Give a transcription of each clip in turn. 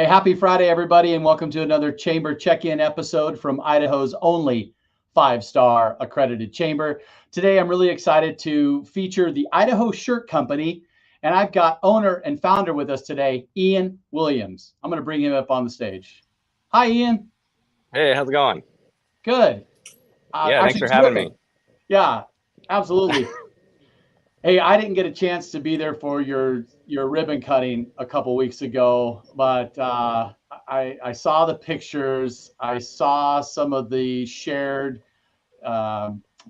happy Friday, everybody, and welcome to another Chamber Check-In episode from Idaho's only five-star accredited chamber. Today, I'm really excited to feature the Idaho Shirt Company, and I've got owner and founder with us today, Ian Williams. I'm going to bring him up on the stage. Hi, Ian. Hey, how's it going? Good. Yeah, thanks Actually, for having terrific. me. Yeah, absolutely. Hey, I didn't get a chance to be there for your ribbon cutting a couple weeks ago, but I saw the pictures. I saw some of the shared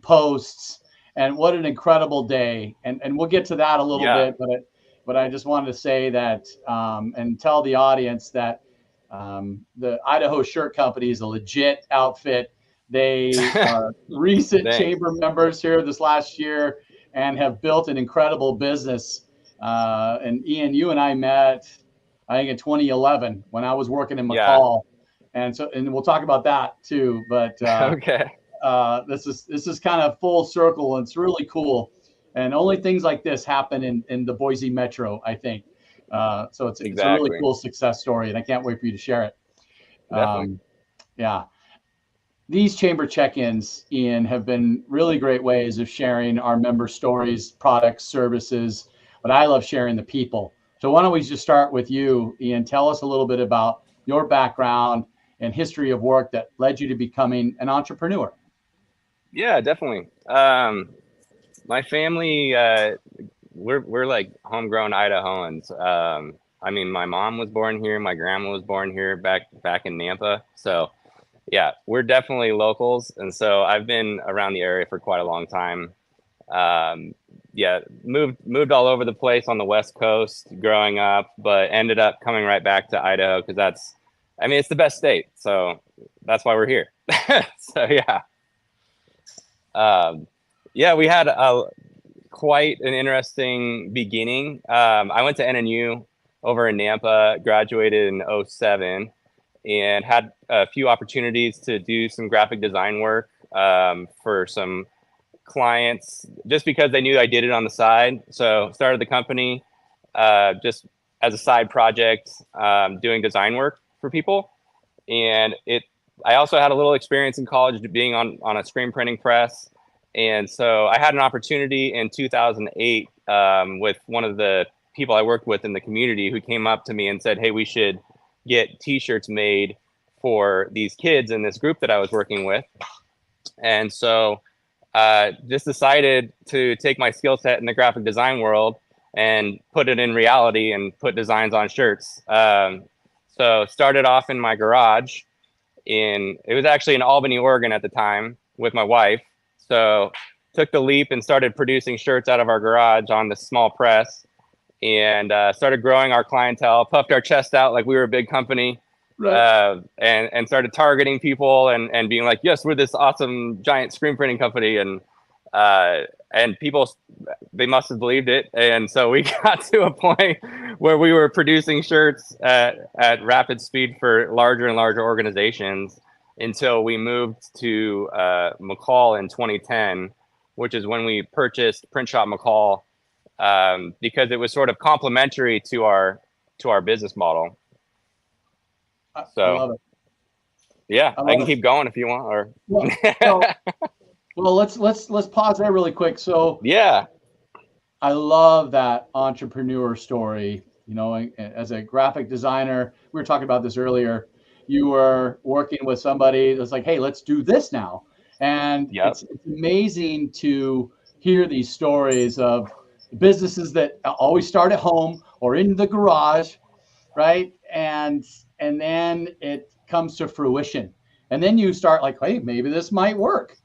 posts, and what an incredible day. And we'll get to that a little Yeah, bit, but I just wanted to say that and tell the audience that the Idaho Shirt Company is a legit outfit. They are recent thanks. chamber members here this last year and have built an incredible business. And Ian, you and I met, I think, in 2011 when I was working in Yeah, McCall, and we'll talk about that too. But okay. this is kind of full circle, and it's really cool. And only things like this happen in the Boise Metro, I think. So it's a really Exactly. cool success story, and I can't wait for you to share it. Definitely. Um, yeah, these chamber check-ins, Ian, have been really great ways of sharing our member stories, products, services, but I love sharing the people. So why don't we just start with you, Ian? Tell us a little bit about your background and history of work that led you to becoming an entrepreneur. Yeah, definitely. My family, we're like homegrown Idahoans. I mean, my mom was born here, my grandma was born here back in Nampa. So yeah, we're definitely locals, and so I've been around the area for quite a long time. Yeah, moved all over the place on the West Coast growing up, but ended up coming right back to Idaho because I mean, it's the best state, so that's why we're here. So yeah, um, yeah, we had quite an interesting beginning. I went to NNU over in Nampa, graduated in '07, and had a few opportunities to do some graphic design work for some clients just because they knew I did it on the side. So started the company just as a side project, doing design work for people. And I also had a little experience in college being on a screen printing press. And so I had an opportunity in 2008 with one of the people I worked with in the community who came up to me and said, hey, we should get t-shirts made for these kids in this group that I was working with. And so just decided to take my skill set in the graphic design world and put it in reality and put designs on shirts. So started off in my garage it was actually in Albany, Oregon at the time with my wife. So took the leap and started producing shirts out of our garage on this small press and started growing our clientele, puffed our chest out like we were a big company, Right. and started targeting people and being like, yes, we're this awesome giant screen printing company. And people, they must have believed it. And so we got to a point where we were producing shirts at rapid speed for larger and larger organizations until we moved to McCall in 2010, which is when we purchased Print Shop McCall, because it was sort of complementary to our business model. I So love it. yeah, I I love can it. keep going if you want. Or Well, so well, let's pause there really quick. So yeah, I love that entrepreneur story. You know, as a graphic designer, we were talking about this earlier. You were working with somebody that's like, hey, let's do this now. And yep, it's amazing to hear these stories of businesses that always start at home or in the garage, right? And then it comes to fruition. And then you start like, hey, maybe this might work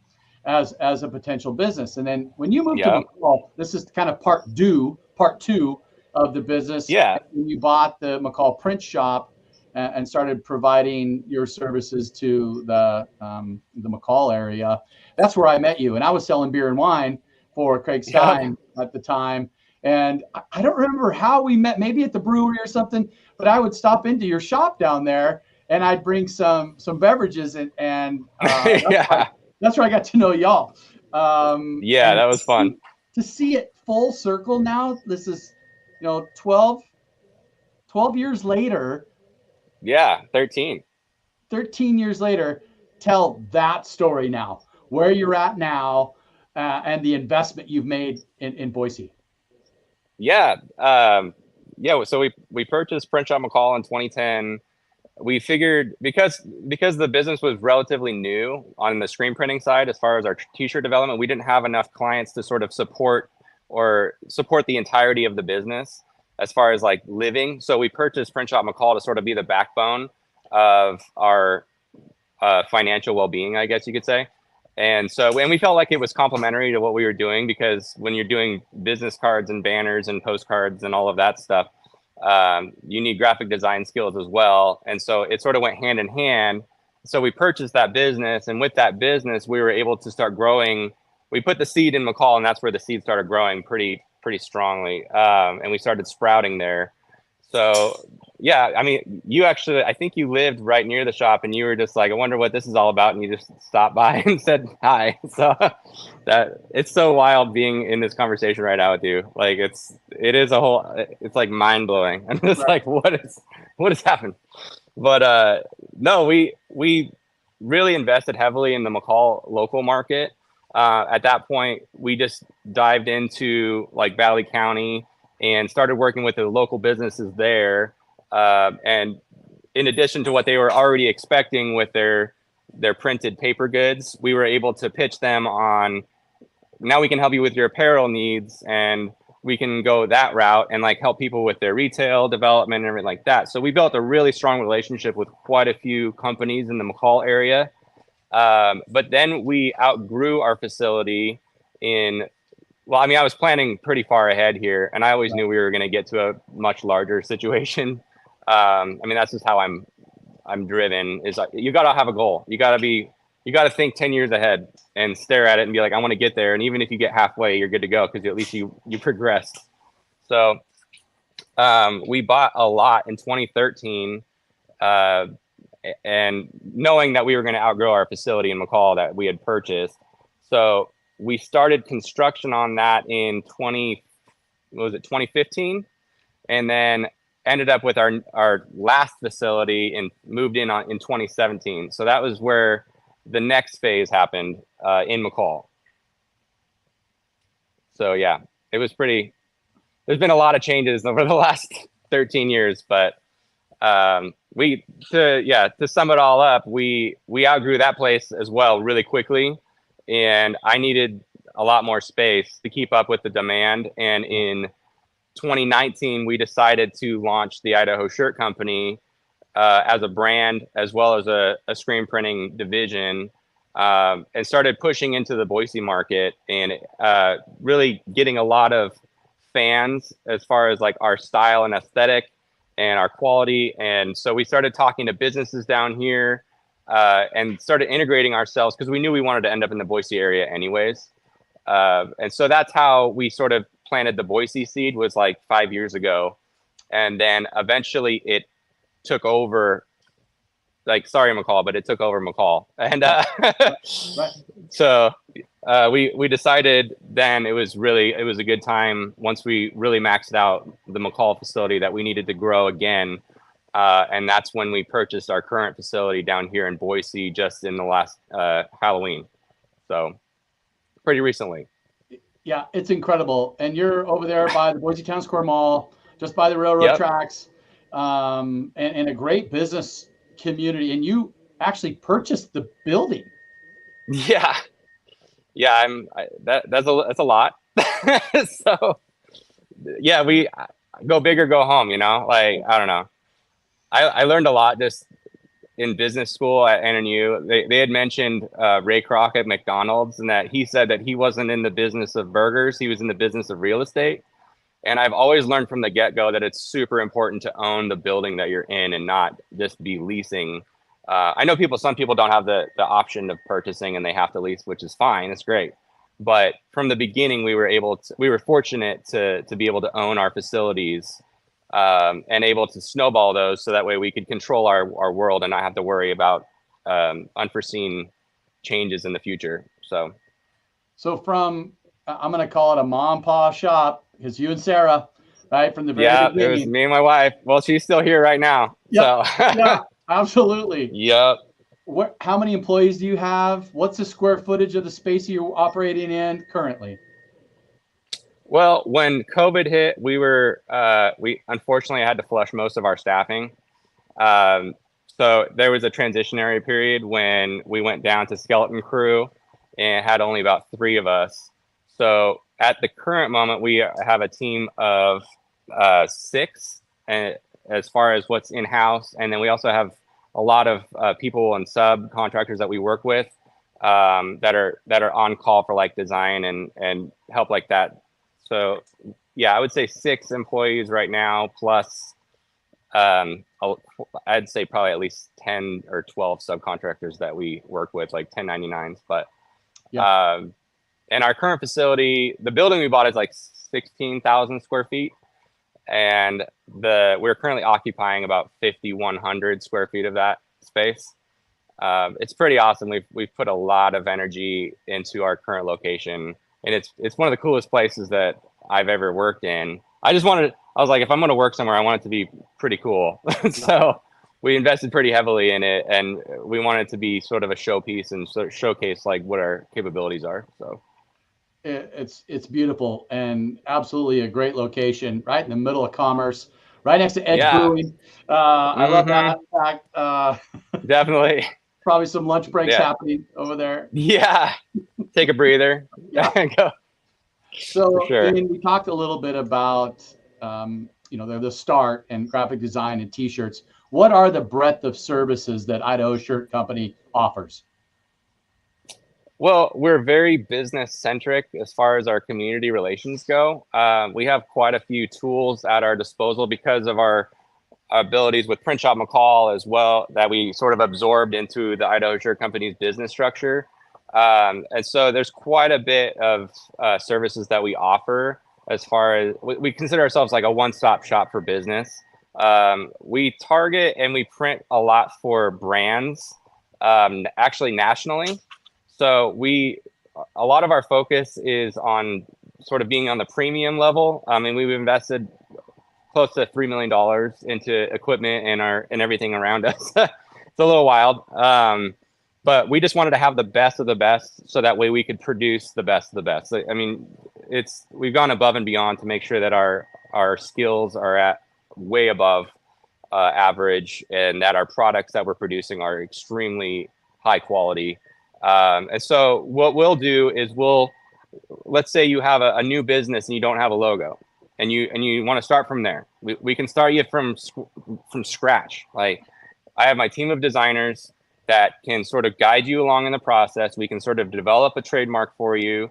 as a potential business. And then when you move to yep, McCall, this is kind of part two of the business. yeah, When you bought the McCall print shop and started providing your services to the McCall area, that's where I met you. And I was selling beer and wine for Craig yep. Stein at the time. And I don't remember how we met, maybe at the brewery or something, but I would stop into your shop down there and I'd bring some beverages and Yeah, that's where I got to know y'all. yeah, And that was fun. to see it full circle now, this is, 12 years later, Yeah, 13. 13 years later, tell that story now, where you're at now, and the investment you've made in Boise. Yeah. Yeah. So we purchased Print Shop McCall in 2010. We figured because the business was relatively new on the screen printing side, as far as our t-shirt development, we didn't have enough clients to sort of support the entirety of the business as far as like living. So we purchased Print Shop McCall to sort of be the backbone of our financial well-being, I guess you could say. And we felt like it was complementary to what we were doing, because when you're doing business cards and banners and postcards and all of that stuff, you need graphic design skills as well. And so it sort of went hand in hand. So we purchased that business, and with that business, we were able to start growing. We put the seed in McCall, and that's where the seed started growing pretty strongly. And we started sprouting there. So yeah, I mean, I think you lived right near the shop, and you were just like, I wonder what this is all about, and you just stopped by and said hi. So that it's so wild being in this conversation right now with you. Like it's like mind blowing. I'm just like, what has happened? But no, we really invested heavily in the McCall local market. At that point, we just dived into like Valley County and started working with the local businesses there. And in addition to what they were already expecting with their printed paper goods, we were able to pitch them on, now we can help you with your apparel needs, and we can go that route and like help people with their retail development and everything like that. So we built a really strong relationship with quite a few companies in the McCall area. But then we outgrew our facility well, I mean, I was planning pretty far ahead here, and I always knew we were going to get to a much larger situation. I mean, that's just how I'm driven. Is you got to have a goal. You got to think 10 years ahead and stare at it and be like, I want to get there. And even if you get halfway, you're good to go, because at least you progressed. So we bought a lot in 2013, and knowing that we were going to outgrow our facility in McCall that we had purchased. So we started construction on that in 2015, and then ended up with our last facility and moved in 2017. So that was where the next phase happened in McCall. So yeah, there's been a lot of changes over the last 13 years, but to sum it all up, we outgrew that place as well really quickly. And I needed a lot more space to keep up with the demand. And in 2019, we decided to launch the Idaho Shirt Company as a brand, as well as a screen printing division, and started pushing into the Boise market, and really getting a lot of fans as far as like our style and aesthetic and our quality. And so we started talking to businesses down here, and started integrating ourselves, because we knew we wanted to end up in the Boise area anyways. And so that's how we sort of planted the Boise seed, was like 5 years ago. And then eventually it took over, like, sorry, McCall, but it took over McCall. And so we decided then it was a good time, once we really maxed out the McCall facility, that we needed to grow again. And that's when we purchased our current facility down here in Boise, just in the last Halloween. So pretty recently. Yeah, it's incredible. And you're over there by the Boise Town Square Mall, just by the railroad tracks, and a great business community. And you actually purchased the building. Yeah. That's a lot. So yeah, we go big or go home, like, I don't know. I learned a lot just in business school at NNU. They had mentioned Ray Kroc at McDonald's, and that he said that he wasn't in the business of burgers. He was in the business of real estate. And I've always learned from the get-go that it's super important to own the building that you're in, and not just be leasing. I know some people don't have the option of purchasing and they have to lease, which is fine. It's great. But from the beginning, we were fortunate to be able to own our facilities, and able to snowball those, so that way we could control our world and not have to worry about unforeseen changes in the future. So from, I'm going to call it a mom and pop shop, because you and Sarah right? From the very Yeah, it was beginning. me and my wife. Well, she's still here right now. Yep. So Yeah, absolutely. yep. How many employees do you have? What's the square footage of the space you're operating in currently? Well, when COVID hit, we unfortunately had to flush most of our staffing. Um, so there was a transitionary period when we went down to skeleton crew and had only about 3 of us. So at the current moment, we have a team of 6, and as far as what's in house, and then we also have a lot of people and subcontractors that we work with that are on call for like design and help like that. So yeah, I would say 6 employees right now plus I'd say probably at least 10 or 12 subcontractors that we work with, like 1099s. But Yeah. in our current facility, the building we bought is like 16,000 square feet, and we're currently occupying about 5,100 square feet of that space. It's pretty awesome. We've put a lot of energy into our current location, and it's one of the coolest places that I've ever worked in. I was like, if I'm going to work somewhere, I want it to be pretty cool. So we invested pretty heavily in it, and we want it to be sort of a showpiece and sort of showcase like what our capabilities are. So It's beautiful and absolutely a great location, right in the middle of commerce, right next to Edge yeah, Brewing. I love that. mm-hmm. In fact, Definitely. probably some lunch breaks Yeah, happening over there. yeah. Take a breather. Yeah. Go for So, sure. Ian, we talked a little bit about, the start and graphic design and T-shirts. What are the breadth of services that Idaho Shirt Company offers? Well, we're very business centric as far as our community relations go. We have quite a few tools at our disposal because of our abilities with Print Shop McCall as well that we sort of absorbed into the Idaho Shirt Company's business structure. And so there's quite a bit of services that we offer as far as we consider ourselves like a one-stop shop for business. We target and we print a lot for brands, actually nationally. So a lot of our focus is on sort of being on the premium level. I mean, we've invested close to $3 million into equipment and everything around us. It's a little wild. But we just wanted to have the best of the best so that way we could produce the best of the best. I mean, we've gone above and beyond to make sure that our skills are at way above average and that our products that we're producing are extremely high quality. And so what we'll do is let's say you have a new business and you don't have a logo and you want to start from there. We can start you from scratch. Like I have my team of designers that can sort of guide you along in the process. We can sort of develop a trademark for you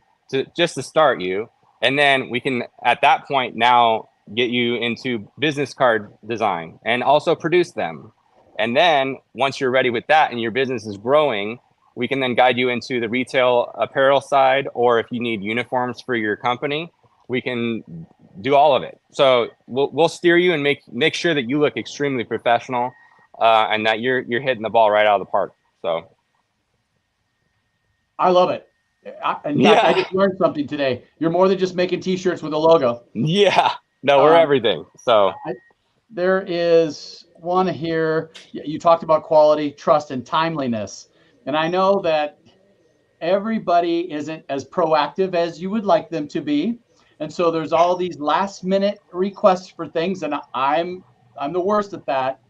just to start you. And then we can, at that point now, get you into business card design and also produce them. And then once you're ready with that and your business is growing, we can then guide you into the retail apparel side, or if you need uniforms for your company, we can do all of it. So we'll steer you and make sure that you look extremely professional and that you're hitting the ball right out of the park. So I love it. In fact, I yeah, just learned something today. You're more than just making T-shirts with a logo. yeah. No, we're Um, everything. So there is one here. You talked about quality, trust, and timeliness. And I know that everybody isn't as proactive as you would like them to be. And so there's all these last minute requests for things. And I'm the worst at that.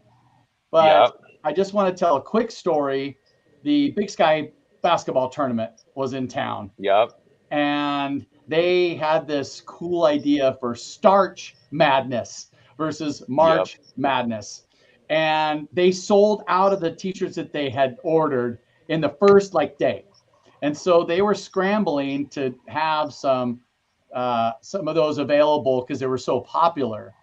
But yep, I just want to tell a quick story. The Big Sky basketball tournament was in town, yep, and they had this cool idea for Starch Madness versus yep, March Madness. And they sold out of the t-shirts that they had ordered in the first day. And so they were scrambling to have some of those available because they were so popular.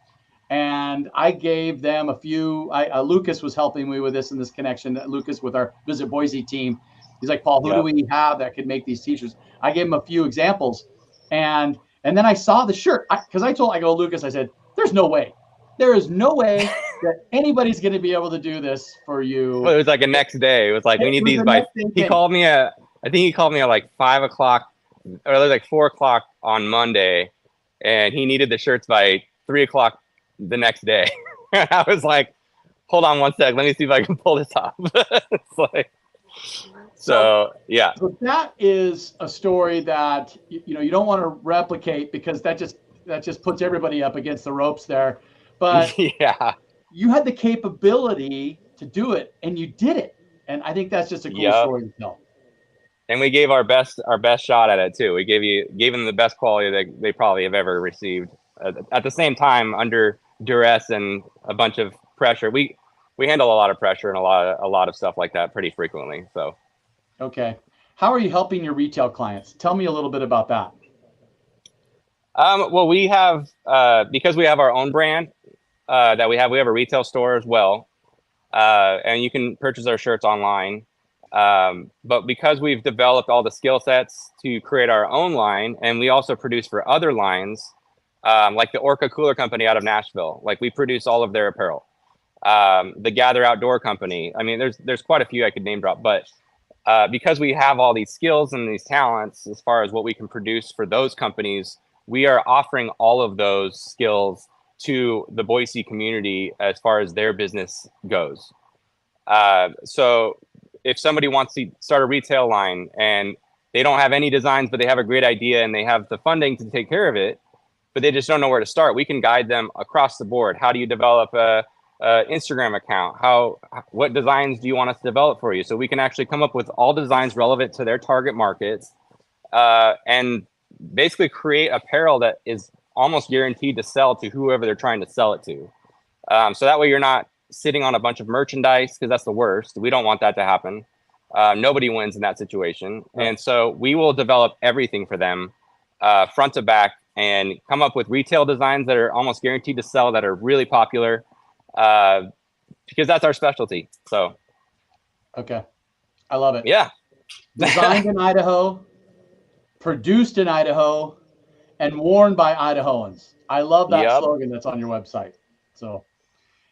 And I gave them a few. Lucas was helping me with this in this connection. Lucas with our Visit Boise team. He's like, Paul, who do yep. we have that could make these t-shirts? I gave him a few examples, and then I saw the shirt because I go Lucas. I said, "There's no way. There is no way that anybody's going to be able to do this for Well, you." it was like a next day. It was like we It need was these the by. next day He thing. called me at. I think he called me at like 5 o'clock, or like 4 o'clock on Monday, and he needed the shirts by 3 o'clock the next day. And I was like, hold on one sec, let me see if I can pull this off. It's like, so yeah. So that is a story that you don't want to replicate, because that just puts everybody up against the ropes there. But Yeah, you had the capability to do it, and you did it. And I think that's just a cool story to tell. And we gave our best shot at it too. We gave them the best quality that they probably have ever received. At the same time, under duress and a bunch of pressure, we handle a lot of pressure and a lot of stuff like that pretty frequently. So, okay, how are you helping your retail clients? Tell me a little bit about that. Well, we have because we have our own brand that we have a retail store as well, and you can purchase our shirts online. But because we've developed all the skill sets to create our own line, and we also produce for other lines, like the Orca Cooler Company out of Nashville, like we produce all of their apparel. The Gather Outdoor Company. I mean, there's quite a few I could name drop, but because we have all these skills and these talents as far as what we can produce for those companies, we are offering all of those skills to the Boise community as far as their business goes. So if somebody wants to start a retail line and they don't have any designs, but they have a great idea and they have the funding to take care of it, but they just don't know where to start, we can guide them across the board. How do you develop a Instagram account? What designs do you want us to develop for you? So we can actually come up with all designs relevant to their target markets, and basically create apparel that is almost guaranteed to sell to whoever they're trying to sell it to. So that way you're not sitting on a bunch of merchandise, because that's the worst. We don't want that to happen. Nobody wins in that situation. Right. And so we will develop everything for them, front to back, and come up with retail designs that are almost guaranteed to sell, that are really popular, because that's our specialty. So. Okay. I love it. Yeah. Designed in Idaho, produced in Idaho, and worn by Idahoans. I love that slogan that's on your website. So,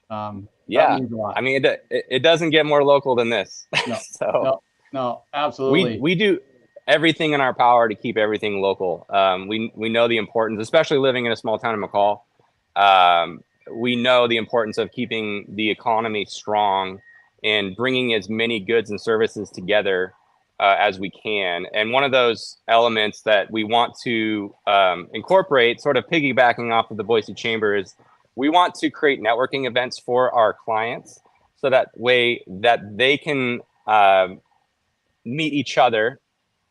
yeah, that means a lot. I mean, it doesn't get more local than this. No, so no, absolutely. We do everything in our power to keep everything local. We know the importance, especially living in a small town in McCall. We know the importance of keeping the economy strong and bringing as many goods and services together as we can. And one of those elements that we want to incorporate, sort of piggybacking off of the Boise Chamber, is we want to create networking events for our clients, so that way that they can meet each other.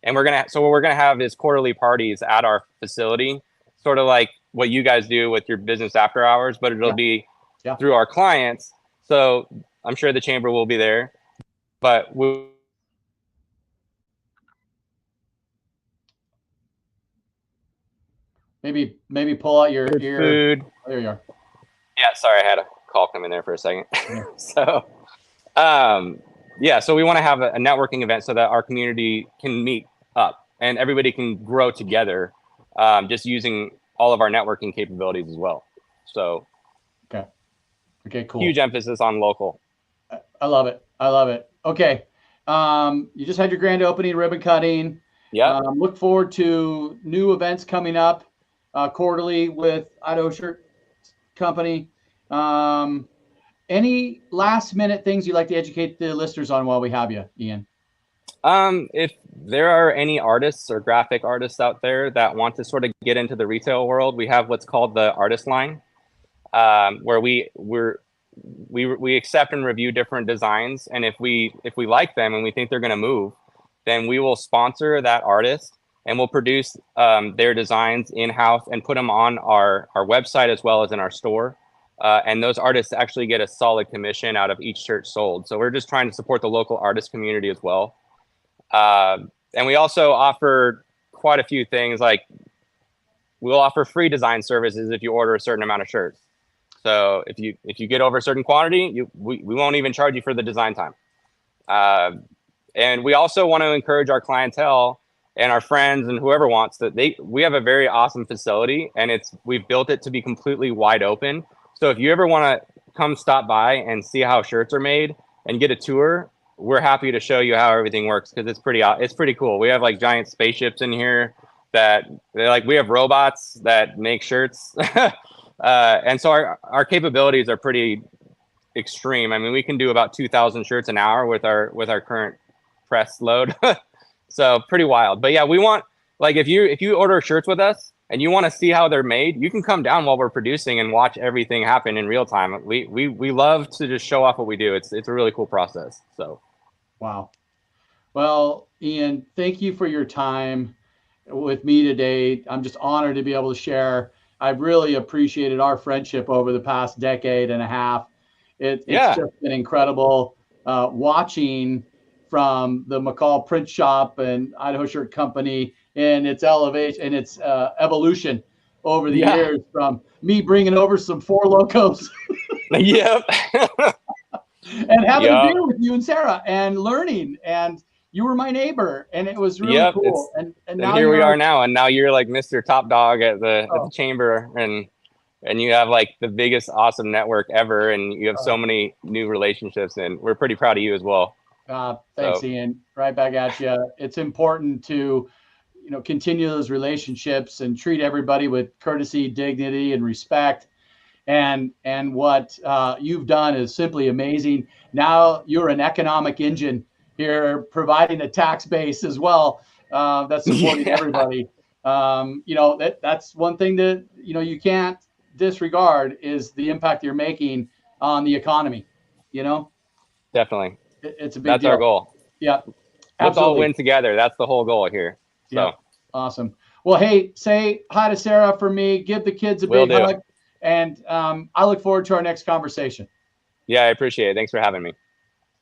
And what we're gonna have is quarterly parties at our facility, sort of like what you guys do with your business after hours, but it'll be through our clients. So I'm sure the chamber will be there, but maybe pull out your food. Oh, there you are. Yeah, sorry, I had a call come in there for a second. Yeah. So we want to have a networking event so that our community can meet up and everybody can grow together, just using all of our networking capabilities as well. So okay, cool. Huge emphasis on local. I love it. Okay. You just had your grand opening, ribbon cutting. Yeah. Look forward to new events coming up quarterly with Idaho Shirt Company. Any last minute things you'd like to educate the listeners on while we have you, Ian? If there are any artists or graphic artists out there that want to sort of get into the retail world, we have what's called the artist line, where we accept and review different designs, and if we like them and we think they're going to move, then we will sponsor that artist and we'll produce their designs in-house and put them on our website as well as in our store. And those artists actually get a solid commission out of each shirt sold. So we're just trying to support the local artist community as well. And we also offer quite a few things, like we'll offer free design services if you order a certain amount of shirts. So if you get over a certain quantity, we won't even charge you for the design time. And we also want to encourage our clientele and our friends and whoever wants that we have a very awesome facility, and we've built it to be completely wide open. So if you ever want to come stop by and see how shirts are made and get a tour, we're happy to show you how everything works, because it's pretty cool. We have like giant spaceships in here we have robots that make shirts. And so our capabilities are pretty extreme. I mean, we can do about 2,000 shirts an hour with our current press load. So pretty wild. But yeah, we want, like, if you order shirts with us and you want to see how they're made, you can come down while we're producing and watch everything happen in real time. We love to just show off what we do. It's a really cool process. So Wow. Well, Ian, thank you for your time with me today. I'm just honored to be able to share. I've really appreciated our friendship over the past decade and a half. It's yeah, just been incredible watching from the McCall print shop and Idaho Shirt Company and its elevation and its evolution over the yeah, years, from me bringing over some Four Locos yep, and having a yep, beer with you and Sarah and learning, and you were my neighbor and it was really yep. cool. And And now here we you're are now, and now you're like Mr. Top Dog at the oh, chamber, and you have like the biggest awesome network ever, and you have so many new relationships, and we're pretty proud of you as well. thanks, So Ian. Right back at you. It's important to continue those relationships and treat everybody with courtesy, dignity, and respect. And what you've done is simply amazing. Now you're an economic engine here, providing a tax base as well that's supporting yeah, everybody. That's one thing that you can't disregard, is the impact you're making on the economy. You know, definitely. it's a big That's our deal. goal. Yeah, Let's all absolutely. win together. That's the whole goal here. Yeah, So awesome. Well, hey, say hi to Sarah for me. Give the kids a will big do. hug, and I look forward to our next conversation. Yeah, I appreciate it. Thanks for having me.